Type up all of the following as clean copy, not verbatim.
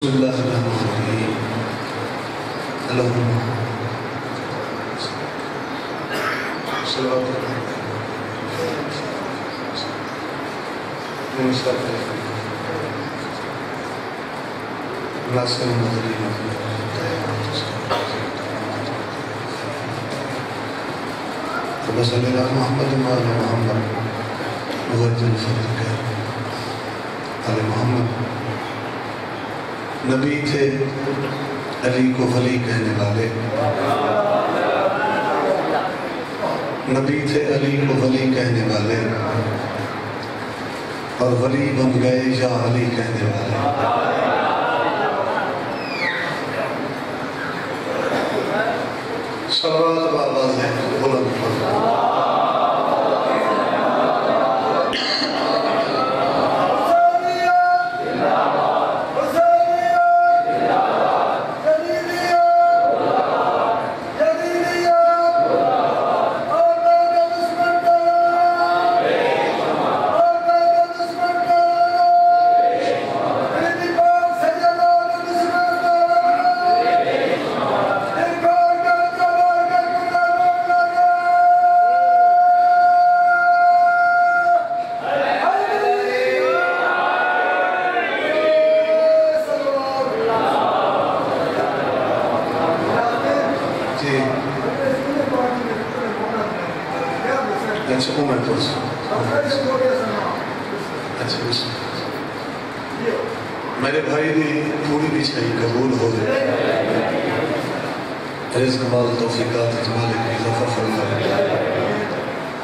اللہ الرحمن اللہم صلوات ناصر المدرین فبصل اللہ محمد وعلی محمد وغجل فرق علی محمد نبی تھے علی کو ولی کہنے والے، نبی تھے علی کو ولی کہنے والے، اور ولی بن گئے یا علی کہنے والے۔ صلوات بآواز ہے بلند میرے بھائی نے پوری بچھائی قبول ہو گئے، رزق مال توفیقات اجمال کی اضافہ فرمائے۔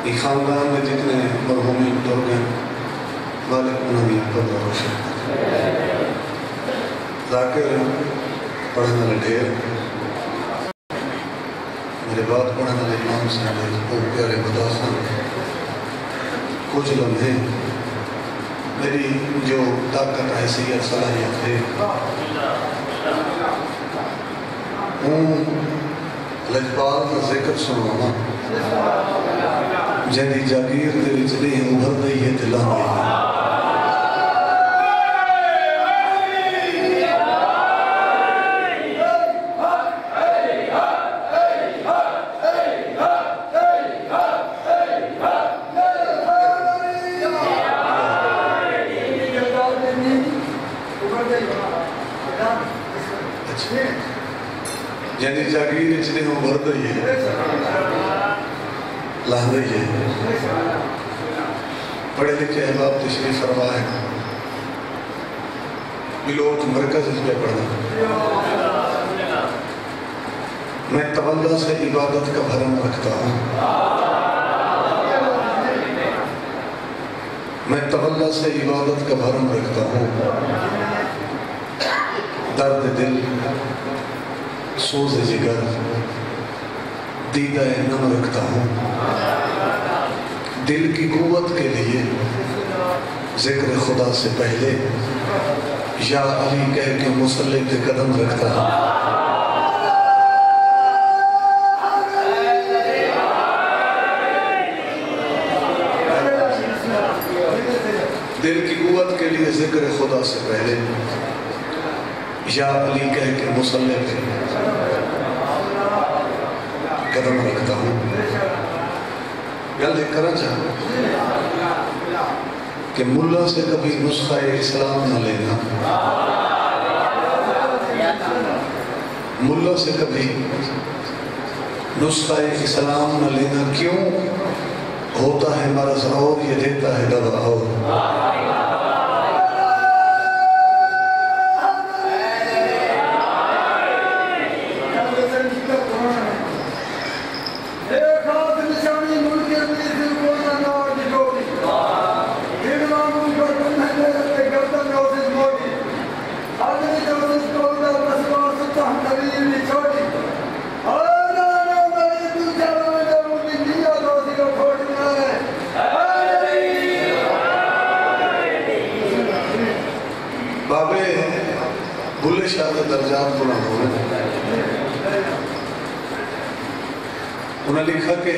یہ خاندان میں جتنے مرحومی بزرگ ہیں مالک انہیں پر روشن ذاکر پڑھنے والے ڈھیر، میرے بات پڑھنے والے امام صاحب کو پیارے مداخل کچھ لمحے میری جو طاقت حیثیت صلاحیت ہے ہوں لجپال کا ذکر سنوانا جنہی جاگیر دے وچ نہیں ابھر نہیں ہے دلان نہیں ہے۔ جنہی جاگیر اچھنے ہوں بھر دئی ہے لاہ دئی ہے۔ پڑھے لکھے احباب تشریف فرما ہے بلوٹ مرکز اس پہ پڑھنا، میں تولا سے عبادت کا بھرم رکھتا ہوں، میں تولا سے عبادت کا بھرم رکھتا ہوں، درد دل سوز جگر دیدہ نم رکھتا ہوں، دل کی قوت کے لیے ذکر خدا سے پہلے یا علی کہہ کے مصلی پہ قدم رکھتا ہوں۔ دل کی قوت کے لیے ذکر خدا سے پہلے یا علی کہہ کے مصلی پہ قدم رکھتا ہوں۔ گل ایک کرنا چاہوں کہ ملا سے کبھی نسخہ اسلام نہ لینا، ملا سے کبھی نسخہ اسلام نہ لینا، کیوں؟ ہوتا ہے مرض اور یہ دیتا ہے دوا اور۔ بابے بھلے شاہ درجات بلند ہوئے، انہیں لکھا کہ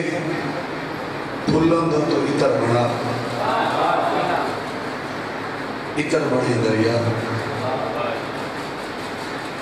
بھلند تو اتر بنا، اتر بڑھے دریا،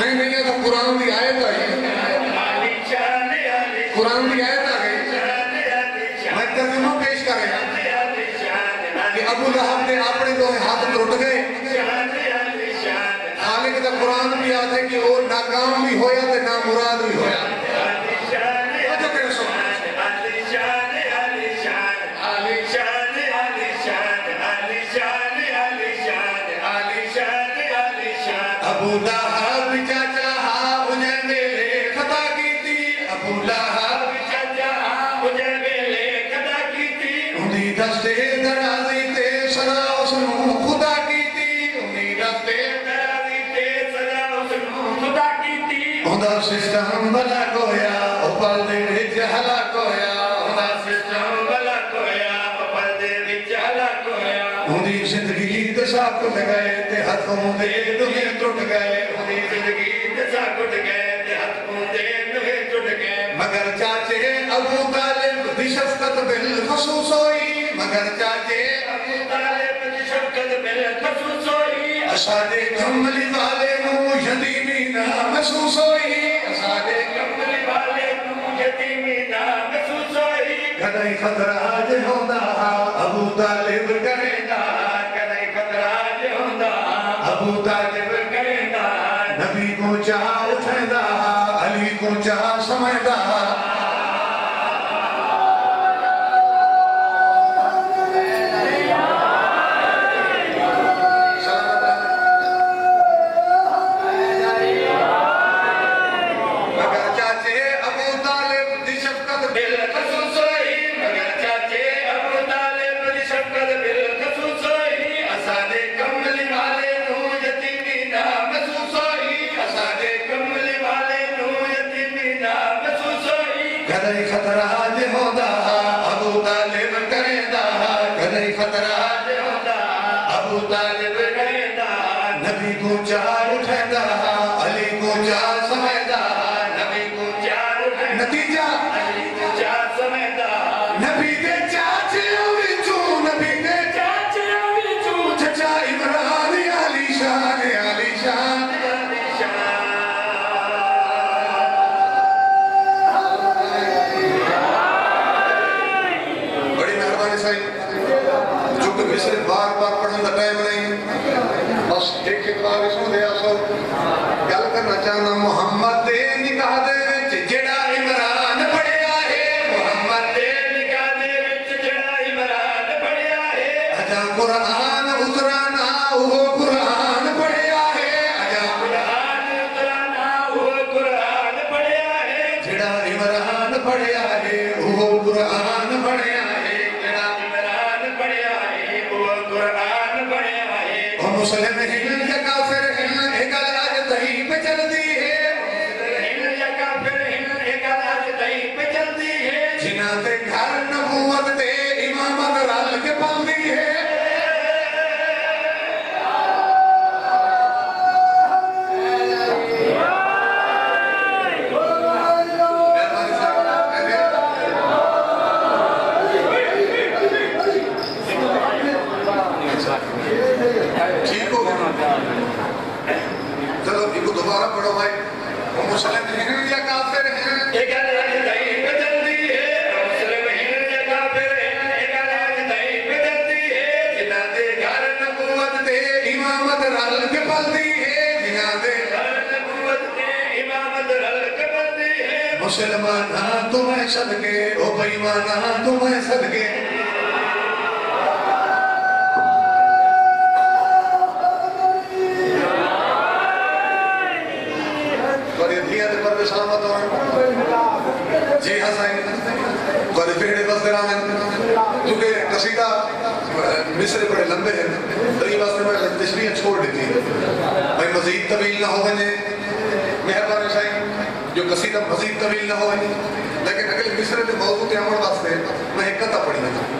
میں نہیں ہے تو قرآن دی آیت آئی قرآن دی آیت آ گئی میں ترجمہ پیش کر رہا کہ ابو لہب نے اپنے دو ہاتھ ٹوٹ گئے حالانکہ تو قرآن بھی آتا ہے کہ وہ ناکام بھی ہویا تو نامراد بھی ہویا ابو لہب چاچا انہیں میرے خطا کی تھی ابو لہب چاچا انہیں میرے خطا کی تھی انہیں دستے درازی تے سزا اسنو خدا کی تھی انہیں دستے درازی تے سزا اسنو خدا کی تھی انہیں سسٹم بلا کویا اوپر دے وچ ہلاک ہویا انہیں سسٹم بلا کویا اوپر دے وچ ہلاک ہویا انہیں زندگی تے ساکھ ٹوٹ گئے تے ہتھوں دے دنیا ٹوٹ گئے انہیں زندگی تے ساکھ ٹوٹ گئے تے ہتھوں دے دنیا ٹوٹ گئے مگر چاچے ابو طالب دی شفقت بالخصوص ہوئی مگر چاچے ابو طالب دی شفقت بالخصوص ہوئی اسادے کملی والے نو یتیمی نہ محسوس ہوئی اسادے کملی والے نو یتیمی نہ محسوس ہوئی کدائی خطرہ جے ہوندا ابو طالب کریندا کدائی خطرہ جے ہوندا ابو طالب کریندا نبی کو چاہ اٹھیندا علی کو چاہ سمجھدا کدائی خطرہ جے ہوندا ابو طالب کریندا کدائی خطرہ جے ہوندا ابو طالب کریندا نبی کو چاہ اٹھیندا علی کو چاہ سمجھدا نبی کو چاہ اٹھیندا نتیجہ علی کو چاہ سمجھدا نبی دے چاچیاں وچوں نبی دے چاچیاں وچوں چچا عمران علی شان علی شان مصر بار بار پڑھنے کا ٹائم نہیں بس ایک بار اس میں دیا سو گل کرنا چاہنا محمد دے نکاح دے وچ جڑا عمران پڑھیا ہے محمد دے نکاح دے وچ جڑا عمران پڑھیا ہے اجا قرآن اترانا وہ قرآن پڑھیا ہے اجا قرآن اترانا وہ قرآن پڑھیا ہے جڑا عمران پڑھیا ہے وہ قرآن پڑھیا ہے جڑا عمران پڑھیا ہے قرآن بڑھیا ہے مسلم ہن یا کافر ہن ایک آج تہی پہ چلتی ہے مسلم یا کافر ہن ایک آج تہی پہ چلتی ہے جنہاں تے گھر نبوت تے امامت رل کے پلتی ہے چلو ایک دوبارہ پڑھو بھائی وہ مسلم ہیں یا کافر ہیں ایک آج تہی پہ چلتی ہے مسلم ہیں یا کافر ہیں ایک آج تہی پہ چلتی ہے جنہاں دے گھر نبوت تے امامت رل کے پلتی ہے جنہاں دے گھر نبوت تے امامت رل کے پلتی ہے مسلمانہ تمہیں صدقے او بیمانہ تمہیں صدقے سلامت ہوں جی ہاں سائن تو پیڑے بس درامن کیونکہ قصیدہ مصر بڑے لمبے ہیں دری واسطے میں تشریح چھوڑ دیتی ہے بھائی مزید طویل نہ ہو بنے مہربانی سائن جو قصیدہ مزید طویل نہ ہو بنے لیکن اگر مصر کے موضوع کے عمل واسطے میں ایک قطع پڑھی ہوں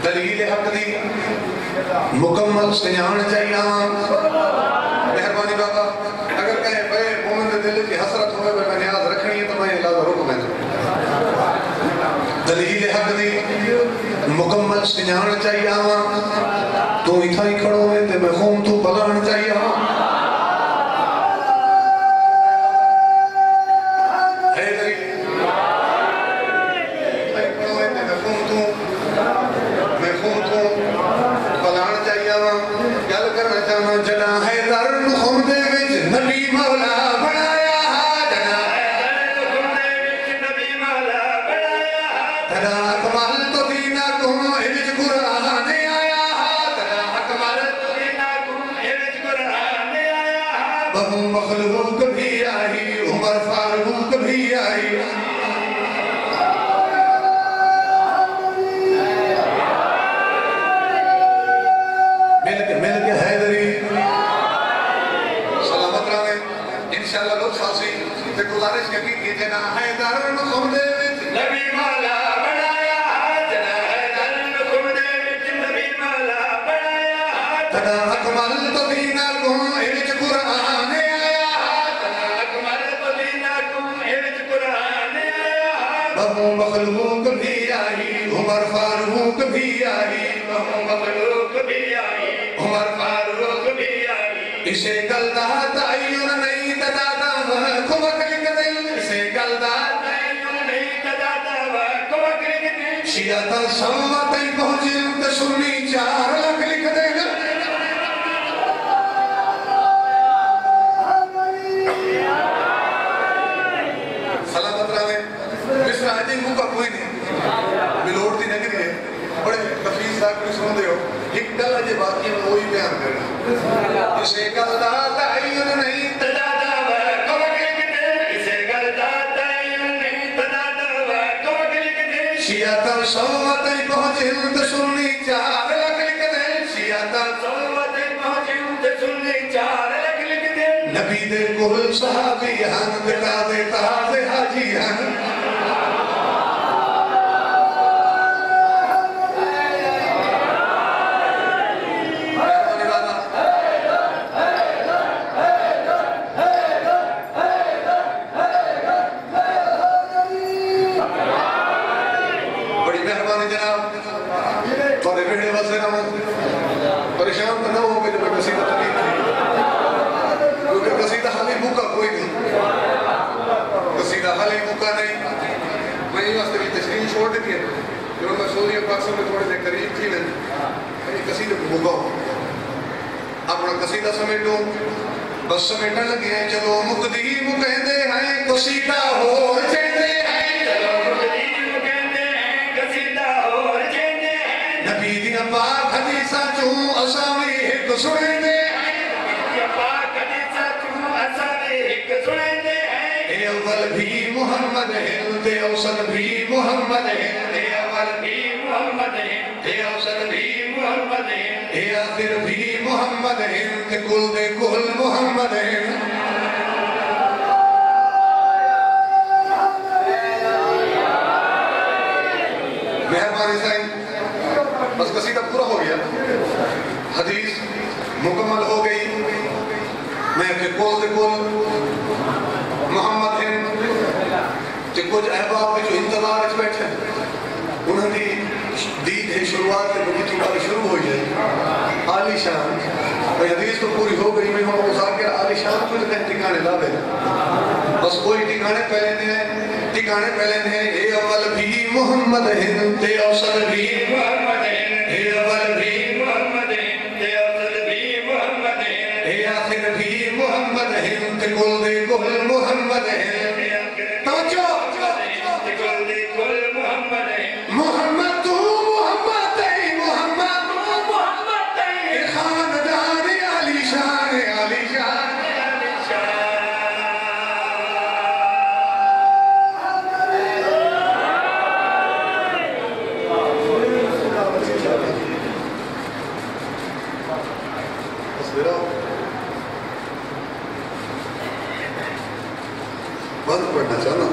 دلیل حق دی مکمل سنجھان چاہیے مہربانی بابا اگر کہیں بے مومن دے دل کی حسرت ہوئے میں نیاز رکھنی ہے تو میں اللہ کا حکم ہے دلیل حق دی مکمل سنجھان چاہیے تو اتھا ہی کھڑو ہے تے میں خون تو بلان چاہیے گل کرنا چاہنا جنا حیدر خون دے وچ نبی مولا بنایا جنا حیدر خون دے وچ نبی مولا بنایا تدا اکمل تو دینکم وچ قرآن آیا تدا اکمل تو دینکم وچ قرآن آیا بہو مخلوق بھی آئی عمر فاروق بھی آئی مل کے حیدری سلامت رہے انشاءاللہ لوگ ساسی تے گزارش کی جنا حیدر خون دے وچ نبی مولا بنایا جنا حیدر خون دے وچ نبی مولا بنایا تدا اکمل تو دینکم وچ قرآن آیا تدا اکمل تو دینکم وچ قرآن آیا بہو مخلوق بھی آئی عمر فاروق بھی آئی بہو مخلوق بھی آئی عمر فاروق بھی آئی اسے گلدہ تعین نہیں تدادا وقت لکھ دل اسے گلدہ تعین نہیں تدادا وقت لکھ دل شیعہ سواتیں پہنچیں تے سنی 4 لاکھ لکھ دل سلامت رہے مصر آجیں کو کا کوئی نہیں بلوڑ دی نگری ہے بڑے تفیض صاحب کو سن دے ہو ایک گل ہے باقی میں وہی بیان کرنا اسے گلدہ تعین نہیں تدادا وقت لکھ دل اسے گلدہ تعین نہیں تدادا وقت لکھ دل شیعہ سواتیں پہنچیں تے سنی 4 لاکھ لکھ دل شیعہ سواتیں پہنچیں تے سنی 4 لاکھ لکھ دل نبی دے کل صحابی ہن تے قاضی تازے حاجی ہن پریشان تو نہ ہو گئے جب قصیدہ تقریب تھی کیونکہ قصیدہ حالی بھوکا کوئی نہیں قصیدہ حالی بھوکا نہیں میں یہ واسطے بھی تشریح چھوڑ دیتی ہے جو میں سعودی پاکستان میں تھوڑے سے قریب تھی میں قصیدہ کو بھوکا ہوں اپنا قصیدہ سمیٹوں بس سمیٹنے لگے ہیں چلو مقدی مکہندے ہیں قصیدہ ہو چیندے ہیں چلو مقدی مکہندے ہیں قصیدہ ہو چیندے ہیں نبی دیا پاک حدیثہ چون اسامی ایک سنیں دے نبی پاک حدیثہ چون اسامی ایک سنیں دے اے اول بھی محمد ہے تے اوسط بھی محمد ہے اے اول بھی محمد ہے تے اوسط بھی محمد ہے اے آخر بھی محمد ہے تے کل دے کل محمد ہے مہربانی سائن بس قصیدہ پورا ہو گیا حدیث مکمل ہو گئی میں کہ کول دے کول محمد ہیں کہ کچھ احباب جو انتظار اچ بیٹھے انہوں نے دید ہے شروعات کے بڑی تمہاری شروع ہوئی ہے عالی شان بھئی حدیث تو پوری ہو گئی میں ہوں مذاکر عالی شان کو جو کہیں ٹکانے لا دے بس کوئی ٹکانے پہلے ہیں اے اول بھی محمد ہیں تے اوسط بھی محمد ہیں اے اول بھی محمد ہیں تے اوسط بھی محمد ہیں اے آخر بھی محمد ہیں تے کل دے کل محمد ہیں توجہ کل دے کل محمد ہیں محمد تو محمد ہے محمد تو محمد ہے خاندان علی شان علی شان علی شان بند پڑھنا چاہنا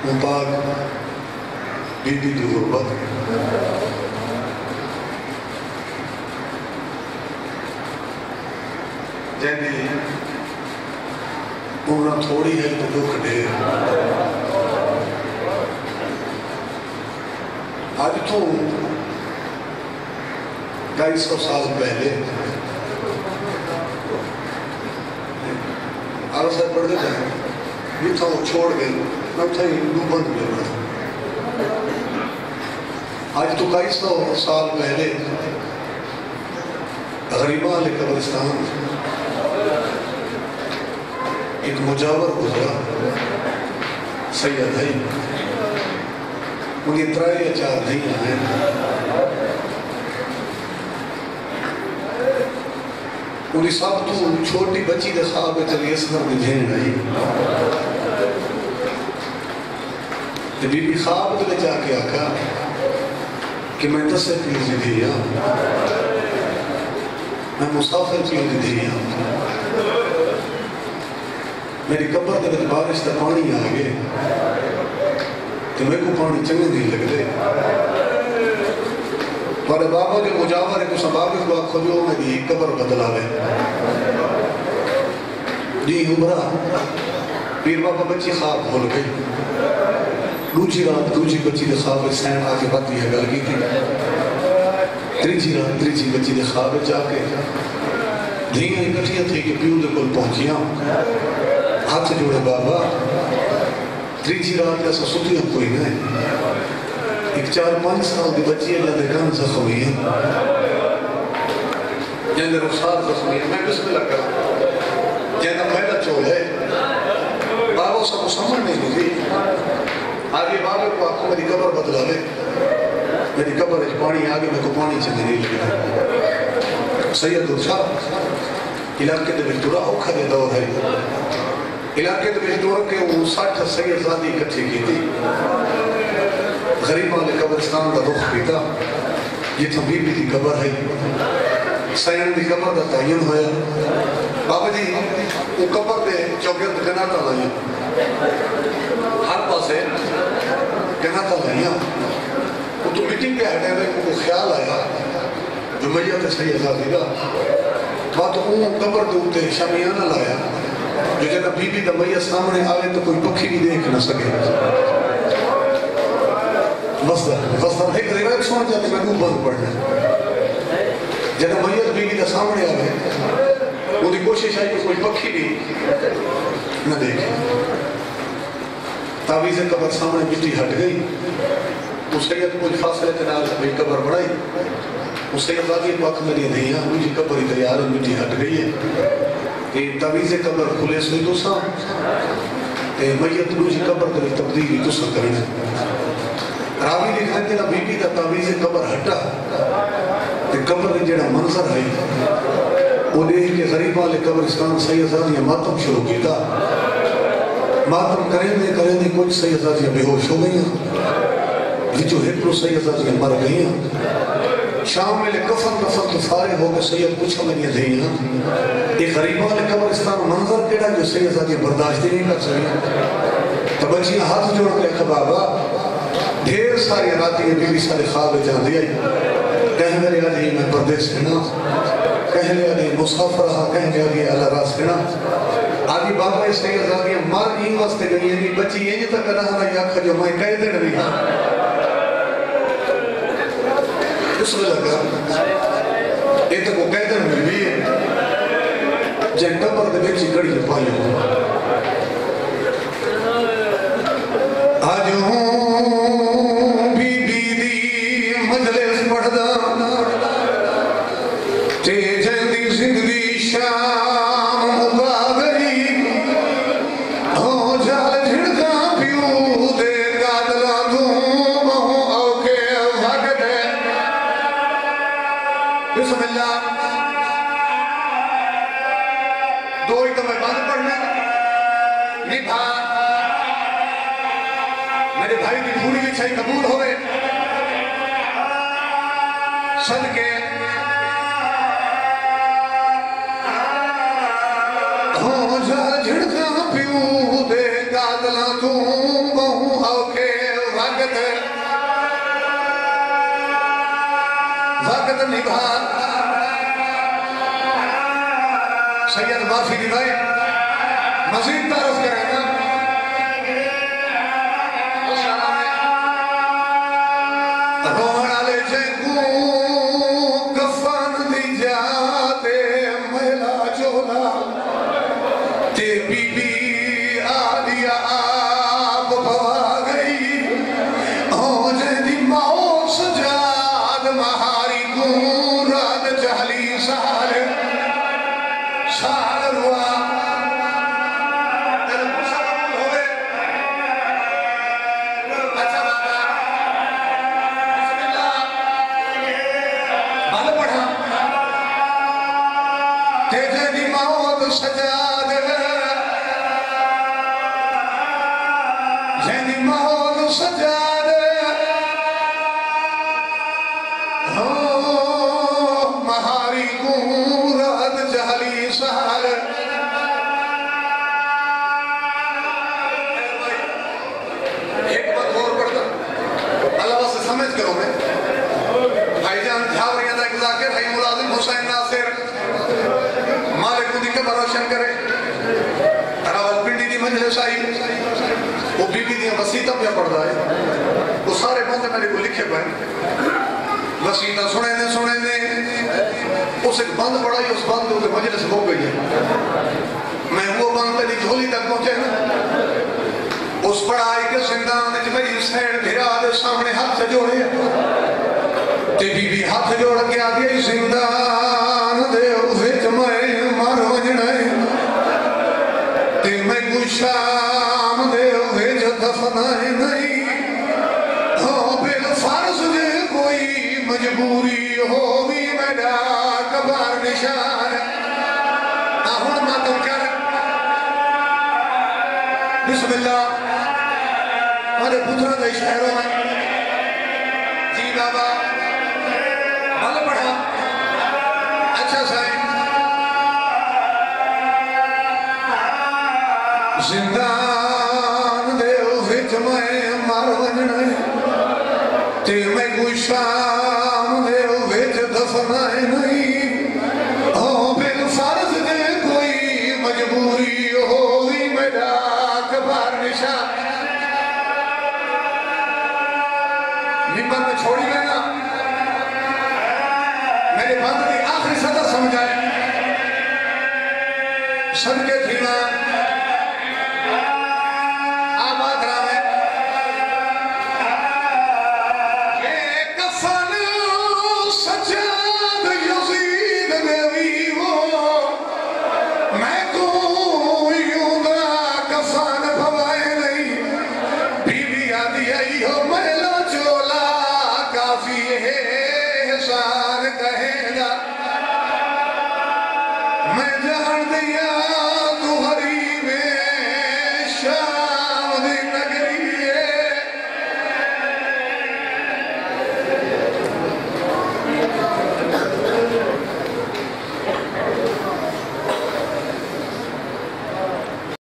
مپاک بی بی دی غربت جیندی عمرہ تھوڑی ہے تو دکھ ڈھیر آج تو 250 سال پہلے آرہ صاحب پڑھ دیتا ہے یہ تھا وہ چھوڑ گئے میں تھا ہندو بند میں رہا آج تو 200 سال پہلے غریباں علی قبرستان ایک مجاور گزرا سید ہے، ان کی 3 یا 4 دھیاں ہیں، ان کی سب تو چھوٹی بچی دے خواب چلی اصغر دی دھین آئی، بی بی خواب دے جا کے آکھا کہ میں 10 پیو دی دھیا، میں مسافر پیو دی دھیا، میری قبر دے وچ بارش دا پانی آ گئے تو میں کو پانی چنگے نہیں لگ دے، پر بابا جو مجاور ہے کو سبابی کو آکھو جو میری قبر بدلا ہے جی عمرہ پیر بابا بچی خواب بھول گئی، دوسری رات دوسری بچی دے خواب سین آ کے باتی ہے گل کی تھی، تیسری رات تیسری بچی دے خواب جا کے دھیاں اکٹھیاں تھی کہ پیو دے کل پہنچیاں، ہاتھ جوڑے بابا تیسری رات ایسا ستی ہم کوئی نہیں، ایک 4-5 سال دی بچی اللہ دے کان زخمی ہے، جہاں رخصار زخمی ہے، میں بسم اللہ کروں جہاں پہلا چول ہے، بابا سب کو سمجھ نہیں دی، آگے بابا کو آپ کو میری قبر بدلا لے، میری قبر ایک پانی آگے میں کو پانی چلے نہیں لگا، سید صاحب علاقے دے بلدورہ اوکھا دے دور ہے، علاقے دے بلدورہ کے وہ 60 سید زادی اکٹھی کی تھی، غریباں علی قبرستان دا رخ پیتا، یہ تھا بی بی دی قبر ہے، سین دی قبر دا تعین ہویا، بابا جی وہ قبر دے چوگرد گناتا لائیں، ہر پاسے گناتا لائیں، وہ تو مٹی پہ ہٹے میں کو خیال آیا جو میت سید زادی دا، بات اون قبر دے ہوتے شامیانہ لایا، جو جنہ بی بی دا میت سامنے آوے تو کوئی پکھی بھی دیکھ نہ سکے، وصدر ایک روایت سن جاتے میں نو بند پڑھنا، جنہ میت بی بی دا سامنے آوے وہ دی کوشش ہے کہ کوئی پکھی بھی نہ دیکھے، تعویز قبر سامنے مٹی ہٹ گئی، وہ سید کوئی فاصلے تنال بھی قبر بڑھائی، وہ سید زادی پاک میری دھیاں مجھے قبر ہی تیار ہے مٹی ہٹ گئی ہے، کہ تعویز قبر کھلے سوئی دوسا، کہ میت مجھے قبر دے تبدیلی دوسا کرنے، راوی لکھا کہ بی بی دا تعویز قبر ہٹا، کہ قبر دے جڑا منظر ہے، وہ دیکھ کے غریباں لے قبرستان سید زادیاں ماتم شروع کیتا، ماتم کریں دے کچھ سید زادیاں بے ہوش ہو گئیاں، جو ہپلو سید زادیاں مر گئیاں، شام میں لے کفن تو فارغ ہو کے سید کچھ ہمیں نہیں دئیاں، ایک غریباں لے قبرستان منظر کیڑا جو سید زادیاں برداشت نہیں کر سکیں، تو بچیاں ہاتھ جوڑ کے کہ بابا ڈھیر ساری راتی بی بی سارے خواب جان دیا، کہیں میرے آدھی میں پردیس سینا، کہیں لے آدھی مسافر رہا، کہیں لے آدھی اللہ راس سینا، آدھی بابا اس سید زادیاں مار ہی واسطے گئی ہیں، بچی یہ تک رہا یا کھا جو میں کہہ دے رہی ہاں، اس میں لگا یہ تک وہ کہہ دے رہی بھی ہے، جن قبر دے بیچی کڑی پائی ہوں، آج ہوں بی بی دی مجلس پڑھدا تے جلدی زندگی شام مکا گئی، ہو جال جھڑکا پیو دے قاتلا دوں بہوں اوکے وقت ہے، بسم اللہ، دو ہی تو میں بند پڑھنا نبھا، میرے بھائی کی پوری بھی چھائی قبول ہوئے، صدقے ہو جا جھڑکا پیو دے قاتلا توں بہوں اوکے وقت نبھا، سید معافی نبھائے، مزید تعرف کریں نا، روڑا لے جنگوں کفان دی جاتے مہلا چولا، تے بی بی آدیا آپ بھوا گئی، ہو جے دی موت سجا رات جہلی سال سال ہوا اچھا بابا بسم اللہ بل پڑھا تیجے دی موت سجاد جنی موت سجاد مہاری کو رات جہلی سال ایک بات اور پڑھتا اللہ سے سمجھ کرو میں بھائی جان جھاوریاں دا ایک ذاکر بھائی ملازم حسین ناصر مالک کو دی قبر روشن کرے راول پنڈی دی مجلس آئی وہ بی بی دیاں وسیطہ پہ پڑھ رہا ہے وہ سارے بندے میرے کو لکھے پائے وسیطہ سنے نے اس ایک بند پڑھائی اس بند کے مجلس ہو گئی ہے میں وہ بند پہ جھولی تک پہنچے نا اس پڑھائی کے زندان نے میری سین بھیرا دے سامنے ہاتھ سے جوڑے تے بی بی ہاتھ جوڑ کے آگے زندان دے وچ میں مر وجنے تے میں کوئی شام دے وچ دفنائے نہیں ہو بالفرض دے کوئی مجبوری ہوگی میرا کبار نشان آہن ماتم کر بسم اللہ ہمارے پترہ دے شہروں میں جی بابا بل پڑھا اچھا سائن زندان دے وچ میں مر وجنے تے میں کوئی شام دے وچ دفنائے نہیں ہو بالفرض دے کوئی مجبوری ہوگی میرا کبار نشان ممبر میں چھوڑی لینا میرے بند کی آخری صدر سمجھائے صدقے تھینا آباد رہے یہ کفن سجاد یزید نبی وہ میں کو یوں دا کفن بھوائے نہیں بی بی آدھی آئی ہو میلا چولا کافی ہے حسان کہے گا میں جان دیا